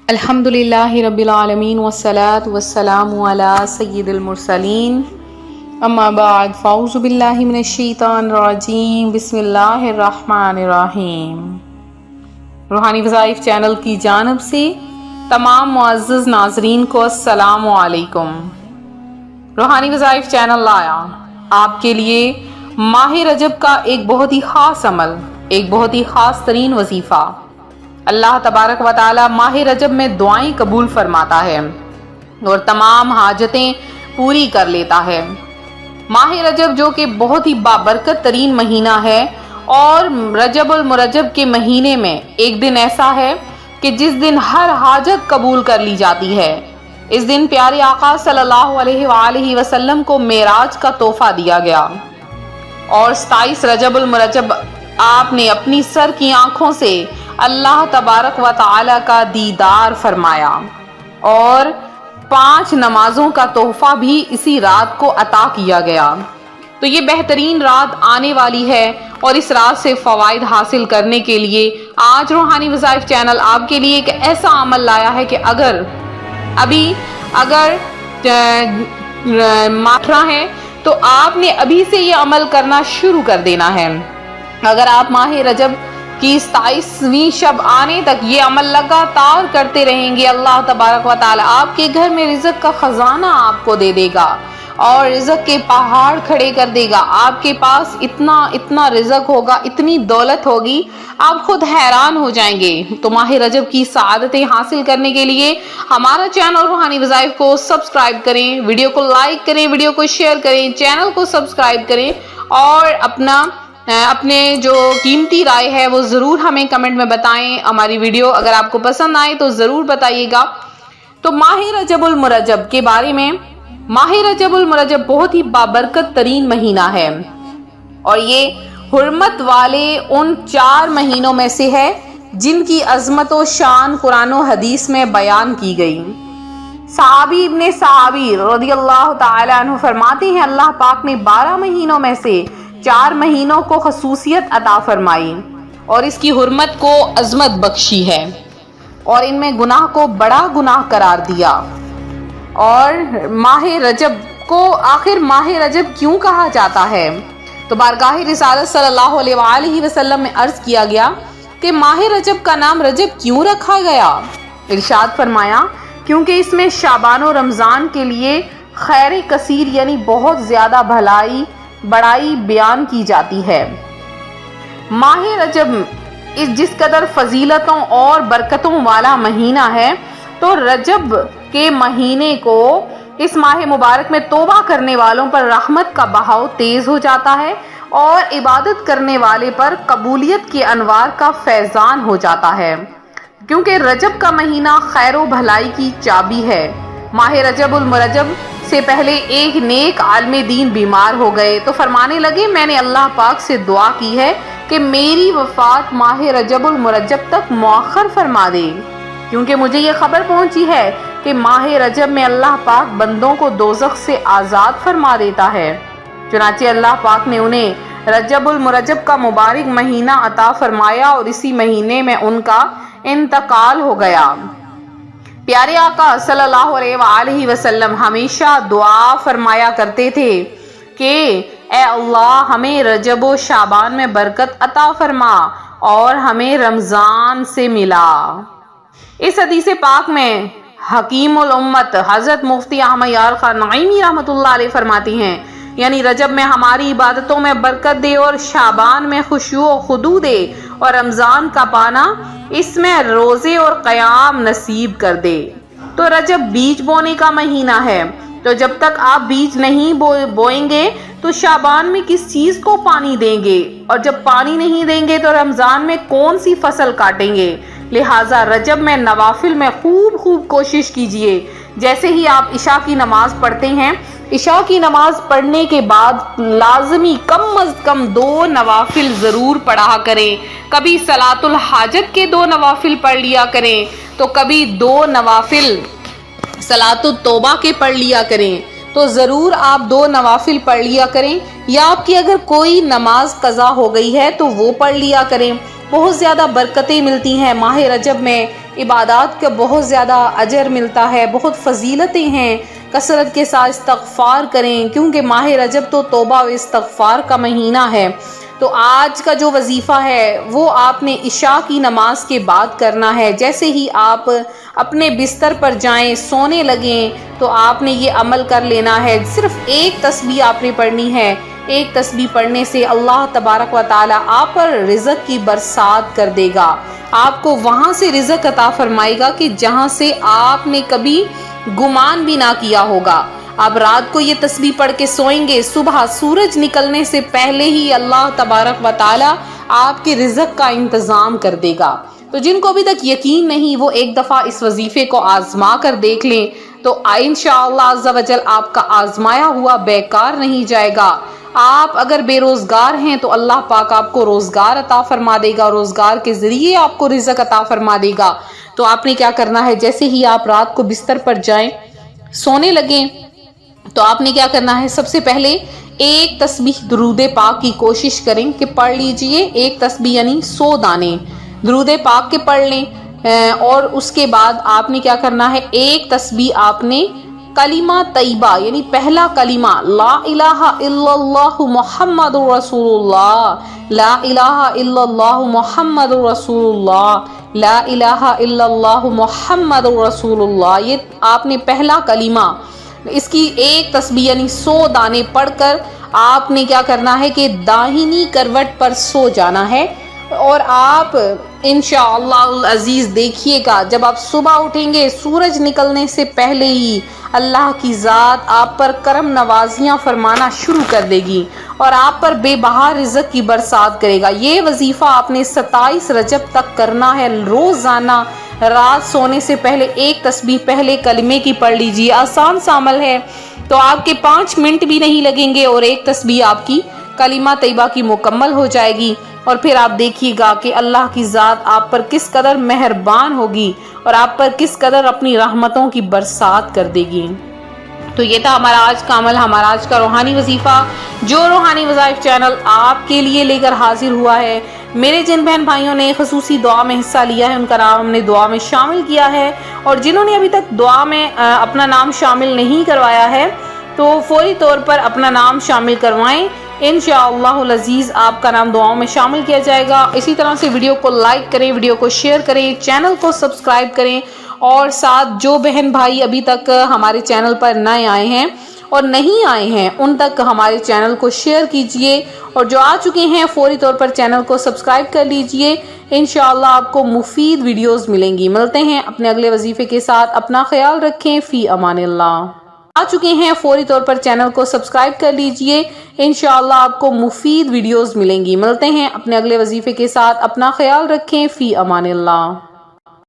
الحمدللہ رب العالمین والصلاة والسلام علی سید المرسلین اما بعد فاعوذ باللہ من الشیطان الرجیم بسم اللہ الرحمن الرحیم۔ روحانی وظائف چینل کی جانب سے تمام معزز ناظرین کو السلام علیکم۔ روحانی وظائف چینل لایا آپ کے لیے ماہ رجب کا ایک بہت ہی خاص عمل، ایک بہت ہی خاص ترین وظیفہ۔ اللہ تبارک و تعالی ماہ رجب میں دعائیں قبول فرماتا ہے اور تمام حاجتیں پوری کر لیتا ہے۔ ماہ رجب جو کہ بہت ہی بابرکت ترین مہینہ ہے، اور رجب المرجب کے مہینے میں ایک دن ایسا ہے کہ جس دن ہر حاجت قبول کر لی جاتی ہے۔ اس دن پیارے آقا صلی اللہ علیہ وآلہ وسلم کو معراج کا تحفہ دیا گیا، اور 27 رجب المرجب آپ نے اپنی سر کی آنکھوں سے اللہ تبارک و تعالی کا دیدار فرمایا، اور 5 نمازوں کا تحفہ بھی اسی رات کو عطا کیا گیا۔ تو یہ بہترین رات آنے والی ہے، اور اس رات سے فوائد حاصل کرنے کے لیے آج روحانی وظائف چینل آپ کے لیے ایک ایسا عمل لایا ہے کہ اگر ماترا ہے تو آپ نے ابھی سے یہ عمل کرنا شروع کر دینا ہے۔ اگر آپ ماہ رجب کی 27ویں شب آنے تک یہ عمل لگاتار کرتے رہیں گے، اللہ تبارک و تعالی آپ کے گھر میں رزق کا خزانہ آپ کو دے دے گا، اور رزق کے پہاڑ کھڑے کر دے گا۔ آپ کے پاس اتنا رزق ہوگا، اتنی دولت ہوگی، آپ خود حیران ہو جائیں گے۔ تو ماہ رجب کی سعادتیں حاصل کرنے کے لیے ہمارا چینل روحانی وظائف کو سبسکرائب کریں، ویڈیو کو لائک کریں، ویڈیو کو شیئر کریں، چینل کو سبسکرائب کریں، اور اپنے جو قیمتی رائے ہے وہ ضرور ہمیں کمنٹ میں بتائیں۔ ہماری ویڈیو اگر آپ کو پسند آئے تو ضرور بتائیے گا۔ تو ماہ رجب المرجب کے بارے میں، ماہ رجب المرجب بہت ہی بابرکت ترین مہینہ ہے، اور یہ حرمت والے ان 4 مہینوں میں سے ہے جن کی عظمت و شان قرآن و حدیث میں بیان کی گئی۔ صحابی ابن صحابی رضی اللہ تعالی عنہ فرماتے ہیں، اللہ پاک نے 12 مہینوں میں سے 4 مہینوں کو خصوصیت عطا فرمائی، اور اس کی حرمت کو عظمت بخشی ہے، اور ان میں گناہ کو بڑا گناہ قرار دیا۔ اور ماہ رجب کو آخر ماہ رجب کیوں کہا جاتا ہے؟ تو بارگاہ رسالت صلی اللہ علیہ وآلہ وسلم میں عرض کیا گیا کہ ماہ رجب کا نام رجب کیوں رکھا گیا؟ ارشاد فرمایا، کیونکہ اس میں شعبان و رمضان کے لیے خیر کثیر یعنی بہت زیادہ بڑائی بیان کی جاتی ہے۔ ماہ رجب جس قدر فضیلتوں اور برکتوں والا مہینہ ہے، تو رجب کے مہینے کو، اس ماہ مبارک میں توبہ کرنے والوں پر رحمت کا بہاؤ تیز ہو جاتا ہے، اور عبادت کرنے والے پر قبولیت کے انوار کا فیضان ہو جاتا ہے، کیونکہ رجب کا مہینہ خیر و بھلائی کی چابی ہے۔ ماہ رجب المرجب سے پہلے ایک نیک عالم دین بیمار ہو گئے تو فرمانے لگے، میں نے اللہ پاک سے دعا کی ہے کہ میری وفات ماہ رجب المرجب تک مؤخر فرما دے، کیونکہ مجھے یہ خبر پہنچی ہے کہ ماہ رجب میں اللہ پاک بندوں کو دوزخ سے آزاد فرما دیتا ہے۔ چنانچہ اللہ پاک نے انہیں رجب المرجب کا مبارک مہینہ عطا فرمایا، اور اسی مہینے میں ان کا انتقال ہو گیا۔ پیارے آقا صلی اللہ علیہ وآلہ وسلم ہمیشہ دعا فرمایا کرتے تھے کہ اے اللہ، ہمیں رجب و شعبان میں برکت عطا فرما، اور ہمیں رمضان سے ملا۔ اس حدیث پاک میں حکیم الامت حضرت مفتی احمد یار خان نعیمی رحمۃ اللہ علیہ فرماتی ہیں، یعنی رجب میں ہماری عبادتوں میں برکت دے، اور شعبان میں خشوع و خضوع دے، اور رمضان کا پانا اس میں روزے اور قیام نصیب کر دے۔ تو رجب بیج بونے کا مہینہ ہے، تو جب تک آپ بیج نہیں بوئیں گے تو شعبان میں کس چیز کو پانی دیں گے، اور جب پانی نہیں دیں گے تو رمضان میں کون سی فصل کاٹیں گے؟ لہٰذا رجب میں نوافل میں خوب کوشش کیجئے۔ جیسے ہی آپ عشاء کی نماز پڑھتے ہیں، عشاء کی نماز پڑھنے کے بعد لازمی کم از کم 2 نوافل ضرور پڑھا کریں۔ کبھی صلاۃ الحاجت کے 2 نوافل پڑھ لیا کریں، تو کبھی 2 نوافل صلاۃ التوبہ کے پڑھ لیا کریں۔ تو ضرور آپ 2 نوافل پڑھ لیا کریں، یا آپ کی اگر کوئی نماز قضا ہو گئی ہے تو وہ پڑھ لیا کریں۔ بہت زیادہ برکتیں ملتی ہیں ماہ رجب میں، عبادات کا بہت زیادہ اجر ملتا ہے، بہت فضیلتیں ہیں۔ کثرت کے ساتھ استغفار کریں، کیونکہ ماہ رجب تو توبہ و استغفار کا مہینہ ہے۔ تو آج کا جو وظیفہ ہے وہ آپ نے عشاء کی نماز کے بعد کرنا ہے۔ جیسے ہی آپ اپنے بستر پر جائیں، سونے لگیں، تو آپ نے یہ عمل کر لینا ہے۔ صرف ایک تسبیح آپ نے پڑھنی ہے۔ ایک تسبیح پڑھنے سے اللہ تبارک و تعالی آپ پر رزق کی برسات کر دے گا، آپ کو وہاں سے رزق عطا فرمائے گا کہ جہاں سے آپ نے کبھی گمان بھی نہ کیا ہوگا۔ آپ رات کو یہ تسبیح پڑھ کے سوئیں گے، صبح سورج نکلنے سے پہلے ہی اللہ تبارک و تعالی آپ کے رزق کا انتظام کر دے گا۔ تو جن کو ابھی تک یقین نہیں، وہ ایک دفعہ اس وظیفے کو آزما کر دیکھ لیں، تو انشاءاللہ عز و جل آپ کا آزمایا ہوا بیکار نہیں جائے گا۔ آپ اگر بے روزگار ہیں تو اللہ پاک آپ کو روزگار عطا فرما دے گا، روزگار کے ذریعے آپ کو رزق عطا فرما دے گا۔ تو آپ نے کیا کرنا ہے، جیسے ہی آپ رات کو بستر پر جائیں، سونے لگیں، تو آپ نے کیا کرنا ہے، سب سے پہلے ایک تسبیح درود پاک کی کوشش کریں کہ پڑھ لیجئے۔ ایک تسبیح یعنی 100 دانے درود پاک کے پڑھ لیں، اور اس کے بعد آپ نے کیا کرنا ہے، ایک تسبیح آپ نے کلمہ طیبہ یعنی پہلا کلمہ لا الہ الا اللہ محمد رسول اللہ، لا الہ الا اللہ محمد رسول اللہ، لا الہ الا اللہ محمد رسول اللہ، یہ آپ نے پہلا کلمہ، اس کی ایک تسبیح یعنی 100 دانے پڑھ کر آپ نے کیا کرنا ہے کہ داہنی کروٹ پر سو جانا ہے۔ اور آپ انشاءاللہ العزیز دیکھیے گا، جب آپ صبح اٹھیں گے سورج نکلنے سے پہلے ہی اللہ کی ذات آپ پر کرم نوازیاں فرمانا شروع کر دے گی اور آپ پر بے بہا رزق کی برسات کرے گا۔ یہ وظیفہ آپ نے 27 رجب تک کرنا ہے۔ روزانہ رات سونے سے پہلے ایک تسبیح پہلے کلمے کی پڑھ لیجیے۔ آسان سا عمل ہے، تو آپ کے 5 منٹ بھی نہیں لگیں گے اور ایک تسبیح آپ کی کلمہ طیبہ کی مکمل ہو جائے گی، اور پھر آپ دیکھیے گا کہ اللہ کی ذات آپ پر کس قدر مہربان ہوگی اور آپ پر کس قدر اپنی رحمتوں کی برسات کر دے گی۔ تو یہ تھا ہمارا آج کا عمل، ہمارا آج کا روحانی وظیفہ، جو روحانی وظائف چینل آپ کے لیے لے کر حاضر ہوا ہے۔ میرے جن بہن بھائیوں نے خصوصی دعا میں حصہ لیا ہے، ان کا نام ہم نے دعا میں شامل کیا ہے، اور جنہوں نے ابھی تک دعا میں اپنا نام شامل نہیں کروایا ہے تو فوری طور پر اپنا نام شامل کروائیں۔ انشاءاللہ العزیز آپ کا نام دعاؤں میں شامل کیا جائے گا۔ اسی طرح سے ویڈیو کو لائک کریں، ویڈیو کو شیئر کریں، چینل کو سبسکرائب کریں، اور ساتھ جو بہن بھائی ابھی تک ہمارے چینل پر نئے آئے ہیں اور نہیں آئے ہیں، ان تک ہمارے چینل کو شیئر کیجئے، اور جو آ چکے ہیں فوری طور پر چینل کو سبسکرائب کر لیجئے۔ انشاءاللہ آپ کو مفید ویڈیوز ملیں گی۔ ملتے ہیں اپنے اگلے وظیفے کے ساتھ، اپنا خیال رکھیں، فی امان اللہ۔ آ چکے ہیں فوری طور پر چینل کو سبسکرائب کر لیجئے، انشاءاللہ آپ کو مفید ویڈیوز ملیں گی۔ ملتے ہیں اپنے اگلے وظیفے کے ساتھ، اپنا خیال رکھیں، فی امان اللہ۔